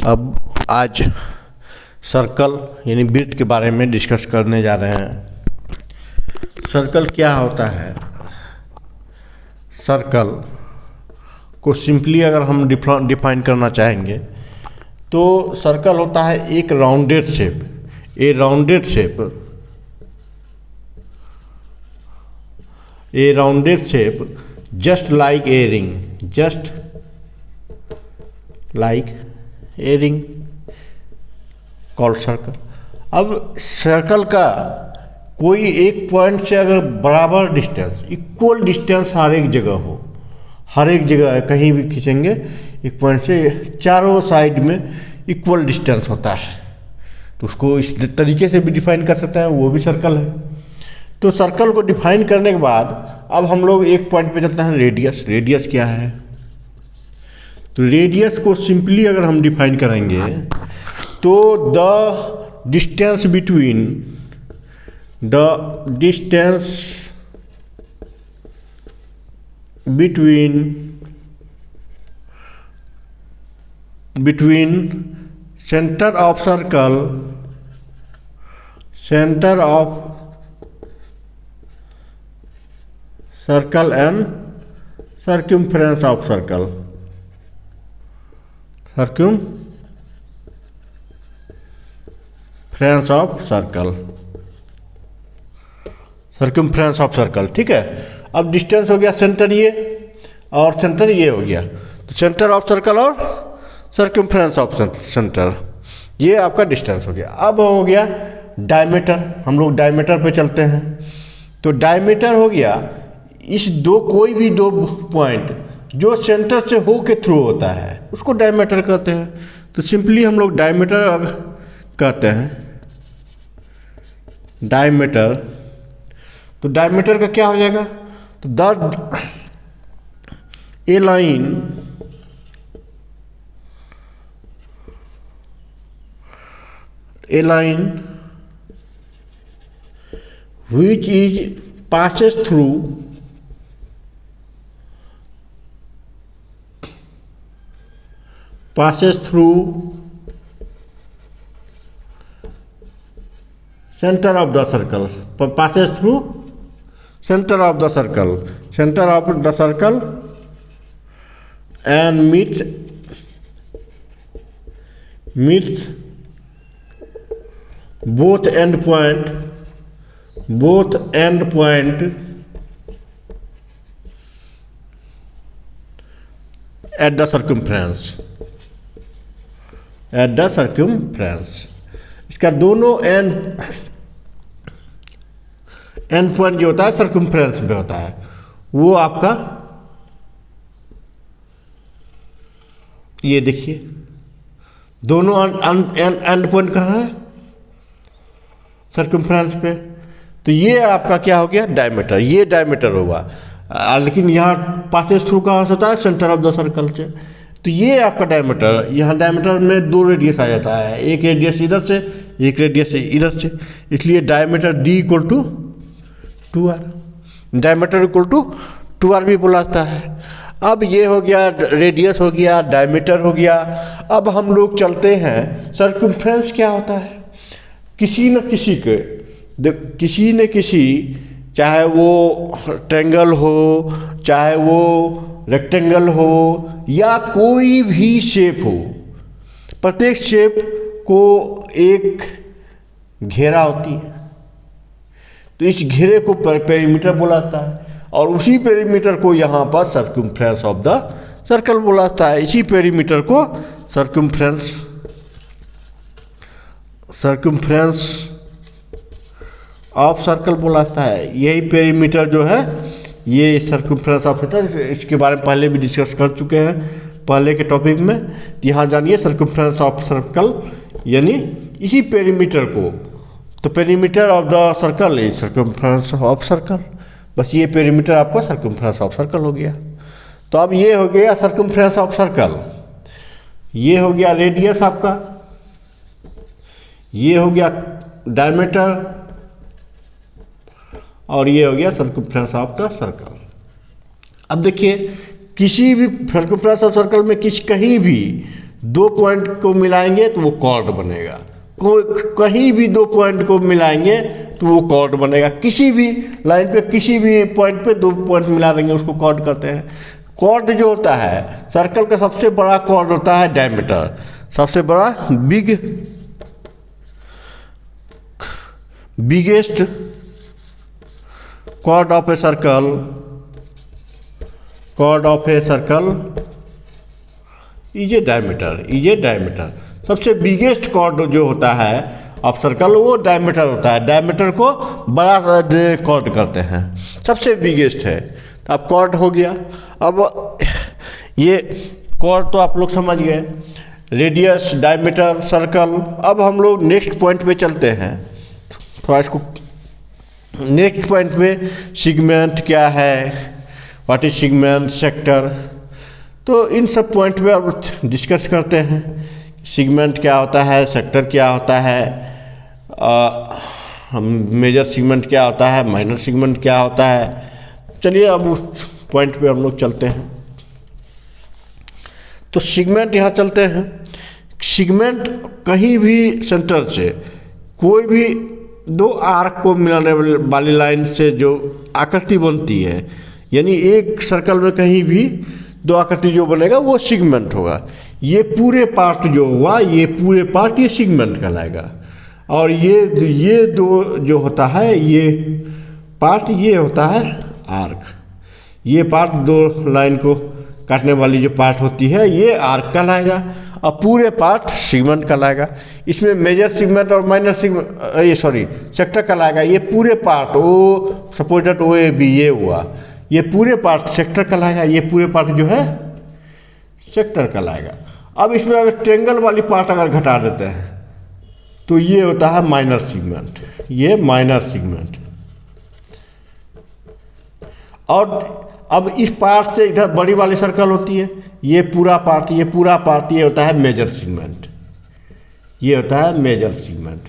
अब आज सर्कल यानी वृत्त के बारे में डिस्कस करने जा रहे हैं। सर्कल क्या होता है? सर्कल को सिंपली अगर हम डिफाइन करना चाहेंगे तो सर्कल होता है एक rounded shape, A rounded shape just like a ring called circle. अब सर्कल का कोई एक पॉइंट से अगर बराबर डिस्टेंस, इक्वल डिस्टेंस हर एक जगह कहीं भी खींचेंगे एक पॉइंट से चारों साइड में इक्वल डिस्टेंस होता है, तो उसको इस तरीके से भी डिफाइन कर सकते हैं, वो भी सर्कल है। तो सर्कल को डिफाइन करने के बाद अब हम लोग एक पॉइंट पे चलते हैं, रेडियस क्या है? तो रेडियस को सिंपली अगर हम डिफाइन करेंगे तो the distance between center of circle and circumference of circle, circumference of circle। ठीक है। अब डिस्टेंस हो गया सेंटर ये और सेंटर ये हो गया, तो सेंटर ऑफ सर्कल और सर्कमफ्रेंस ऑफ सेंटर, ये आपका डिस्टेंस हो गया। अब हो गया डायमीटर, हम लोग डायमीटर पे चलते हैं। तो डायमीटर हो गया इस कोई भी दो पॉइंट जो सेंटर से हो के थ्रू होता है उसको डायमीटर कहते हैं। तो सिंपली हम लोग डायमीटर कहते हैं, डायमीटर। तो डायमीटर का क्या हो जाएगा? तो the A line which is passes through center of the circle, center of the circle and meets both end point at the circumference। इसका दोनों एंड पॉइंट जो होता है सर्कमफ्रेंस पे होता है, वो आपका ये देखिए दोनों एंड पॉइंट कहाँ है? सर्कमफ्रेंस पे। तो ये आपका क्या हो गया? डायमीटर। ये डायमीटर होगा, लेकिन यहाँ पासेस थ्रू कहाँ से होता है? सेंटर ऑफ द सर्कल से। तो ये आपका डायमीटर, यहाँ डायमीटर में दो रेडियस आ जाता है, एक रेडियस इधर से, एक रेडियस इधर से, इसलिए diameter D equal to 2R, diameter equal to 2R भी बोला जाता है। अब ये हो गया रेडियस हो गया, डायमीटर हो गया। अब हम लोग चलते हैं सर्कमफ्रेंस क्या होता है? किसी न किसी चाहे वो ट्रायंगल हो, चाहे वो रेक्टेंगल हो, या कोई भी शेप हो, प्रत्येक शेप को एक घेरा होती है। तो इस घेरे को पेरीमीटर बोला जाता है और उसी पेरीमीटर को यहाँ पर सर्कमफ्रेंस ऑफ द सर्कल बोला जाता है। इसी पेरीमीटर को सर्कमफ्रेंस ऑफ सर्कल बोला जाता है। यही पेरीमीटर जो है ये सर्कमफ्रेंस ऑफ सर्कल, इसके बारे में पहले भी डिस्कस कर चुके हैं पहले के टॉपिक में। यहाँ जानिए सर्कमफ्रेंस ऑफ सर्कल यानी इसी पेरीमीटर को, तो perimeter of the circle is circumference of circle. बस ये पेरीमीटर आपका सर्कमफ्रेंस ऑफ सर्कल हो गया। तो अब ये हो गया सर्कमफ्रेंस ऑफ सर्कल, ये हो गया रेडियस आपका, ये हो गया डायमीटर और ये हो गया सर्कमफ्रेंस ऑफ द सर्कल। अब देखिए किसी भी सर्कमफ्रेंस ऑफ सर्कल में कहीं भी दो पॉइंट को मिलाएंगे तो वो कॉर्ड बनेगा। कहीं भी दो पॉइंट को मिलाएंगे तो वो कॉर्ड बनेगा। किसी भी लाइन पे किसी भी पॉइंट पे दो पॉइंट मिला देंगे उसको कॉर्ड कहते हैं। कॉर्ड जो होता है सर्कल का सबसे बड़ा कॉर्ड होता है डायमीटर, सबसे बड़ा biggest chord of a circle, chord of a circle is a diameter. सबसे बिगेस्ट कॉर्ड जो होता है ऑफ सर्कल वो डायमीटर होता है। डायमीटर को बड़ा कॉर्ड करते हैं, सबसे बिगेस्ट है। अब कॉर्ड हो गया। अब ये कॉर्ड तो आप लोग समझ गए, रेडियस, डायमीटर, सर्कल। अब हम लोग नेक्स्ट पॉइंट पे चलते हैं। थोड़ा इसको नेक्स्ट पॉइंट पे सेगमेंट क्या है, व्हाट इज सेगमेंट, सेक्टर, तो इन सब पॉइंट पे अब डिस्कस करते हैं। सेगमेंट क्या होता है, सेक्टर क्या होता है, मेजर सेगमेंट क्या होता है, माइनर सेगमेंट क्या होता है। चलिए अब उस पॉइंट पे हम लोग चलते हैं। तो सेगमेंट यहाँ चलते हैं। सेगमेंट कहीं भी सेंटर से कोई भी दो आर्क को मिलाने वाली लाइन से जो आकृति बनती है, यानी एक सर्कल में कहीं भी दो आकृति जो बनेगा वो सेगमेंट होगा। ये पूरे पार्ट जो हुआ, ये पूरे पार्ट ये सेगमेंट कहलाएगा। और ये दो जो होता है ये पार्ट, ये होता है आर्क। ये पार्ट दो लाइन को काटने वाली जो पार्ट होती है ये आर्क कहलाएगा, और पूरे पार्ट सेगमेंट कहलाएगा। इसमें मेजर सेगमेंट और माइनर सेगमेंट सेक्टर कहलाएगा। ये पूरे part oh suppose that O A B ये हुआ, ये पूरे पार्ट सेक्टर कहलाएगा। ये पूरे पार्ट जो है सेक्टर कहलाएगा। अब इसमें अगर ट्रेंगल वाली पार्ट अगर घटा देते हैं तो ये होता है माइनर सेगमेंट, ये माइनर सेगमेंट। और अब इस पार्ट से इधर बड़ी वाली सर्कल होती है, ये पूरा पार्ट ये होता है मेजर सेगमेंट, ये होता है मेजर सेगमेंट।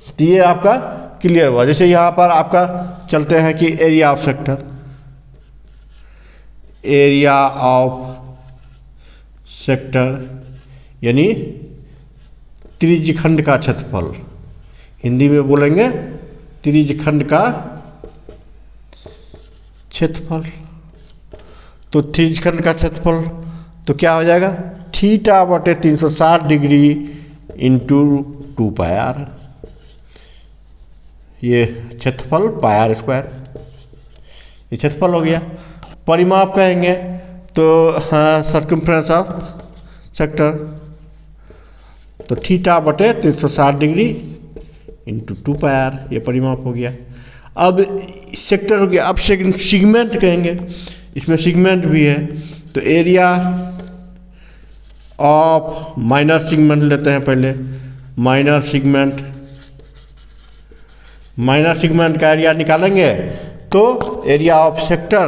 तो ये आपका क्लियर हुआ। जैसे यहाँ पर आपका चलते हैं कि area of sector, area of sector यानी त्रिज्यखंड का क्षेत्रफल, हिंदी में बोलेंगे त्रिज्यखंड का क्षेत्रफल। तो त्रिज्यखंड का क्षेत्रफल तो क्या हो जाएगा, थीटा बटे 360 डिग्री इंटू 2 पाई आर। ये क्षेत्रफल पाई आर स्क्वायर, ये क्षेत्रफल हो गया। परिमाप कहेंगे तो हाँ सर्कमफ्रेंस ऑफ सेक्टर, तो थीटा बटे 360 डिग्री इंटू 2 पाई आर, ये परिमाप हो गया। अब सेक्टर हो गया। अब सेगमेंट कहेंगे, इसमें सेगमेंट भी है। तो एरिया ऑफ माइनर सेगमेंट लेते हैं पहले। माइनर सेगमेंट का एरिया निकालेंगे तो area of sector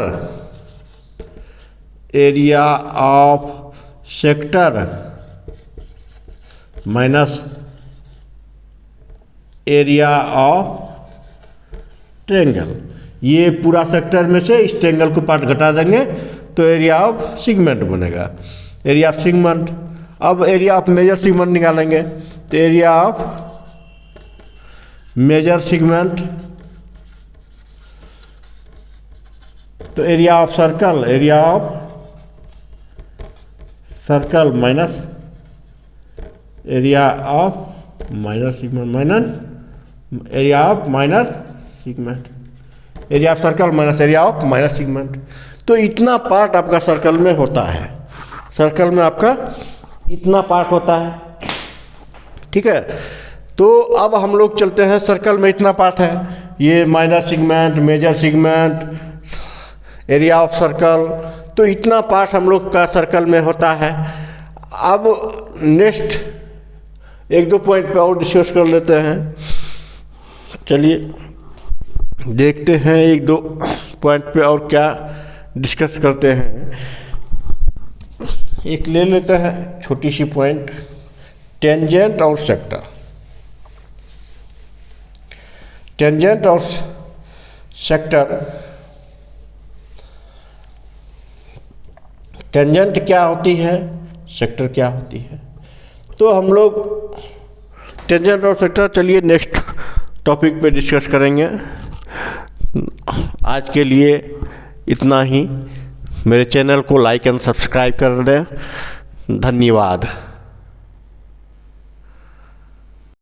minus area of triangle. ये पूरा सेक्टर में से इस ट्रेंगल को पार्ट घटा देंगे तो एरिया ऑफ सेगमेंट बनेगा, एरिया ऑफ सेगमेंट। अब एरिया ऑफ मेजर सेगमेंट निकालेंगे तो एरिया ऑफ मेजर सेगमेंट, तो area of circle minus area of minor segment minus area of minor segment, area of circle minus area of minor segment. तो इतना part आपका circle में होता है, circle में आपका इतना पार्ट होता है, ठीक है। तो अब हम लोग चलते हैं, सर्कल में इतना पार्ट है, ये minor segment, major segment, area of circle, तो इतना पार्ट हम लोग का सर्कल में होता है। अब नेक्स्ट एक दो पॉइंट पे और डिस्कस कर लेते हैं। चलिए देखते हैं एक दो पॉइंट पे और क्या डिस्कस करते हैं। एक ले लेते हैं छोटी सी पॉइंट, टेंजेंट और सेक्टर। टेंजेंट और सेक्टर, टेंजेंट क्या होती है, सेक्टर क्या होती है। तो हम लोग टेंजेंट और सेक्टर चलिए नेक्स्ट टॉपिक पे डिस्कस करेंगे। आज के लिए इतना ही। मेरे चैनल को लाइक एंड सब्सक्राइब कर दें। धन्यवाद।